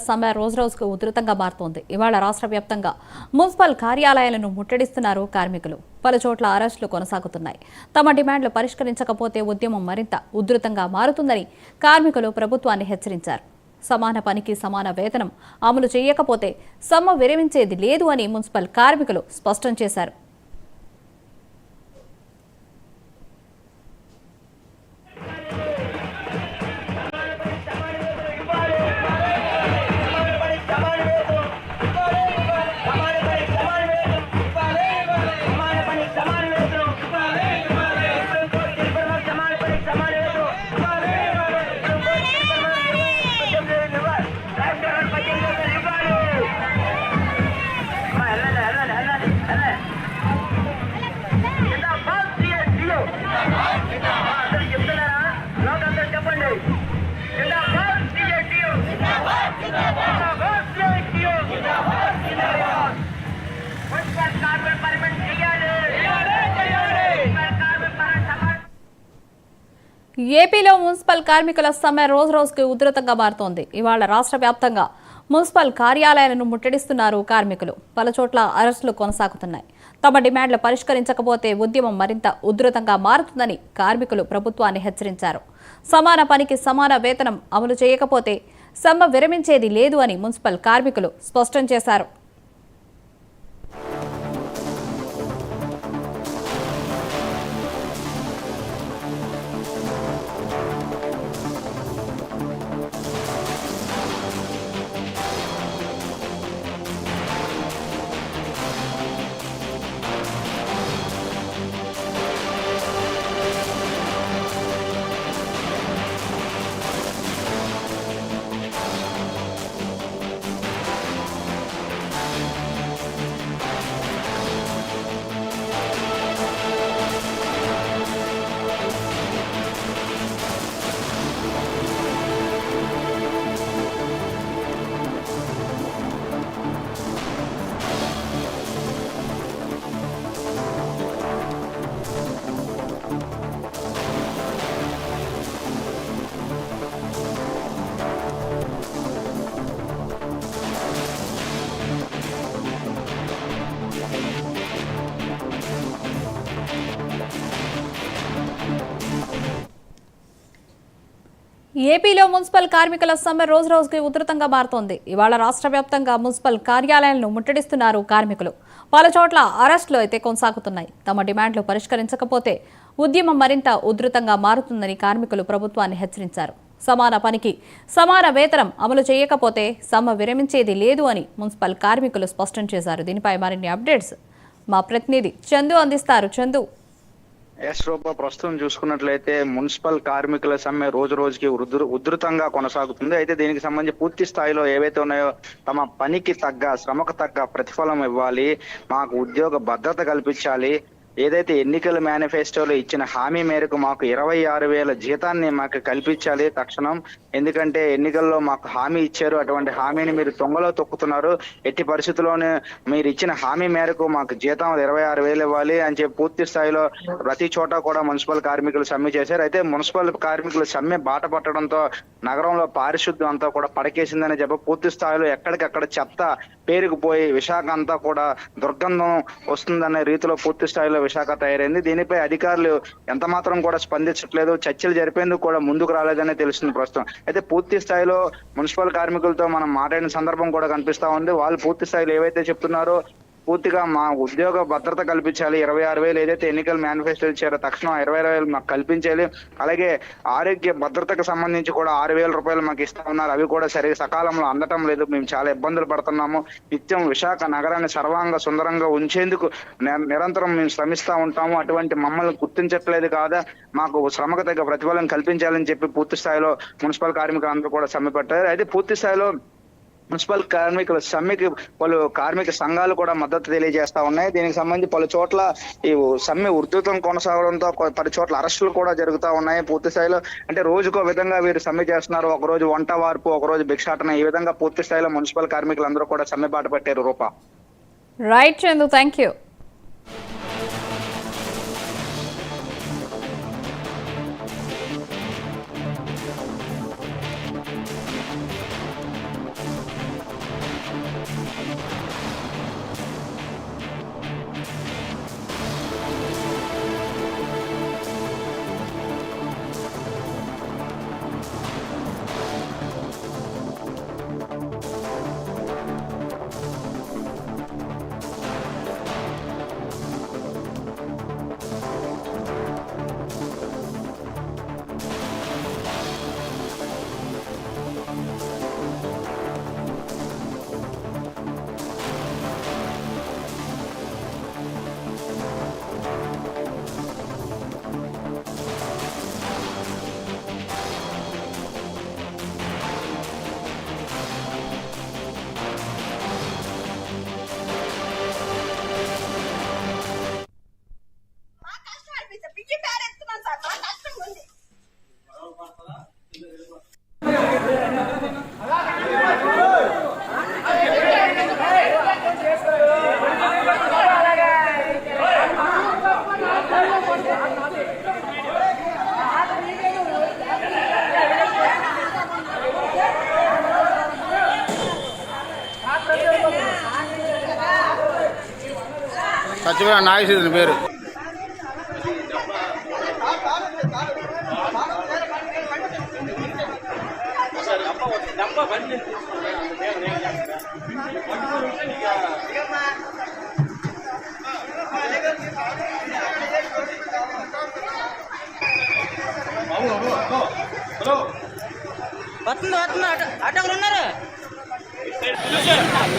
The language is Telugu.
సమ్మె రోజురోజుకు ఉధృతంగా మారుతోంది. ఇవాళ రాష్ట్ర వ్యాప్తంగా మున్సిపల్ కార్యాలయాలను ముట్టడిస్తున్నారు కార్మికులు. పలు చోట్ల అరెస్టులు కొనసాగుతున్నాయి. తమ డిమాండ్లు పరిష్కరించకపోతే ఉద్యమం మరింత ఉధృతంగా మారుతుందని కార్మికులు ప్రభుత్వాన్ని హెచ్చరించారు. సమాన పనికి సమాన వేతనం అమలు చేయకపోతే సమ్మె విరమించేది లేదు అని మున్సిపల్ కార్మికులు స్పష్టం చేశారు. ఏపీలో మున్సిపల్ కార్మికుల సమ్మె రోజురోజుకు ఉధృతంగా మారుతోంది. ఇవాళ రాష్ట్ర వ్యాప్తంగా మున్సిపల్ కార్యాలయాలను ముట్టడిస్తున్నారు కార్మికులు. పలుచోట్ల అరెస్టులు కొనసాగుతున్నాయి. తమ డిమాండ్లు పరిష్కరించకపోతే ఉద్యమం మరింత ఉధృతంగా మారుతుందని కార్మికులు ప్రభుత్వాన్ని హెచ్చరించారు. సమాన పనికి సమాన వేతనం అమలు చేయకపోతే సమ్మె విరమించేది లేదు అని మున్సిపల్ కార్మికులు స్పష్టం చేశారు. ఏపీలో మున్సిపల్ కార్మికుల సమ్మె రోజురోజుకు ఉధృతంగా మారుతోంది. ఇవాళ రాష్ట్ర వ్యాప్తంగా మున్సిపల్ కార్యాలయాలను ముట్టడిస్తున్నారు కార్మికులు. పలుచోట్ల అరెస్టులు అయితే కొనసాగుతున్నాయి. తమ డిమాండ్లు పరిష్కరించకపోతే ఉద్యమం మరింత ఉధృతంగా మారుతుందని కార్మికులు ప్రభుత్వాన్ని హెచ్చరించారు. సమాన పనికి సమాన వేతనం అమలు చేయకపోతే సమ్మె విరమించేది లేదు అని మున్సిపల్ కార్మికులు స్పష్టం చేశారు. దీనిపై మరిన్ని అప్డేట్స్ మా ప్రతినిధి చందు అందిస్తారు. చందు. రూపా, ప్రస్తుతం చూసుకున్నట్లయితే మున్సిపల్ కార్మికుల సమ్మె రోజు రోజుకి ఉధృతంగా కొనసాగుతుంది. అయితే దీనికి సంబంధించి పూర్తి స్థాయిలో ఏవైతే ఉన్నాయో తమ పనికి తగ్గ శ్రమకు తగ్గ ప్రతిఫలం ఇవ్వాలి, మాకు ఉద్యోగ భద్రత కల్పించాలి, ఏదైతే ఎన్నికల మేనిఫెస్టోలో ఇచ్చిన హామీ మేరకు మాకు 26,000 జీతాన్ని మాకు కల్పించాలి తక్షణం. ఎందుకంటే ఎన్నికల్లో మాకు హామీ ఇచ్చారు, అటువంటి హామీని మీరు తొంగలో తొక్కుతున్నారు. ఎట్టి పరిస్థితుల్లోనే మీరు ఇచ్చిన హామీ మేరకు మాకు జీతం 26,000 ఇవ్వాలి అని చెప్పి పూర్తి స్థాయిలో ప్రతి చోట కూడా మున్సిపల్ కార్మికులు సమ్మె చేశారు. అయితే మున్సిపల్ కార్మికులు సమ్మె బాట పట్టడంతో నగరంలో పారిశుద్ధ్యం అంతా కూడా పడకేసిందని చెప్పి పూర్తి స్థాయిలో ఎక్కడికక్కడ చెత్త పేరుకుపోయి విశాఖ అంతా కూడా దుర్గంధం వస్తుందనే రీతిలో పూర్తి స్థాయిలో విశాఖ తయారైంది. దీనిపై అధికారులు ఎంత మాత్రం కూడా స్పందించట్లేదు. చర్చలు జరిపేందుకు కూడా ముందుకు రాలేదని తెలుస్తుంది ప్రస్తుతం. అయితే పూర్తి స్థాయిలో మున్సిపల్ కార్మికులతో మనం మాట్లాడిన సందర్భం కూడా కనిపిస్తా ఉంది. వాళ్ళు పూర్తి స్థాయిలో ఏవైతే చెప్తున్నారో పూర్తిగా మా ఉద్యోగ భద్రత కల్పించాలి, 26,000 ఏదైతే ఎన్నికల మేనిఫెస్టో ఇచ్చారో తక్షణం 26,000 మాకు కల్పించాలి. అలాగే ఆరోగ్య భద్రతకు సంబంధించి కూడా 6,000 రూపాయలు మాకు ఇస్తా ఉన్నారు. అవి కూడా సకాలంలో అందటం లేదు. మేము చాలా ఇబ్బందులు పడుతున్నాము. నిత్యం విశాఖ నగరాన్ని సర్వాంగ సుందరంగా ఉంచేందుకు నిరంతరం మేము శ్రమిస్తా ఉంటాము. అటువంటి మమ్మల్ని గుర్తించట్లేదు కాదా, మాకు శ్రమకు తగ్గ ప్రతిఫలం కల్పించాలని చెప్పి పూర్తి స్థాయిలో మున్సిపల్ కార్మికులు అందరూ కూడా సమ్మె పట్టారు. అయితే పూర్తి స్థాయిలో మున్సిపల్ కార్మికుల సమ్మెకి పలు కార్మిక సంఘాలు కూడా మద్దతు తెలియజేస్తా ఉన్నాయి. దీనికి సంబంధించి పలు చోట్ల ఈ సమ్మె ఉధృతం కొనసాగడంతో పలు చోట్ల అరెస్టులు కూడా జరుగుతూ ఉన్నాయి. పూర్తి స్థాయిలో అంటే రోజుకో విధంగా వీరు సమ్మె చేస్తున్నారు. ఒకరోజు వంట వార్పు, ఒకరోజు భిక్షాటన, ఈ విధంగా పూర్తి స్థాయిలో మున్సిపల్ కార్మికులందరూ కూడా సమ్మె బాట పట్టారు. Rupa. Right Chandu, thank you. సత్యమైన నాగేశ్వరుని పేరు. వస్తుంది వస్తుంది అటకులు ఉన్నారు. విజయనగరం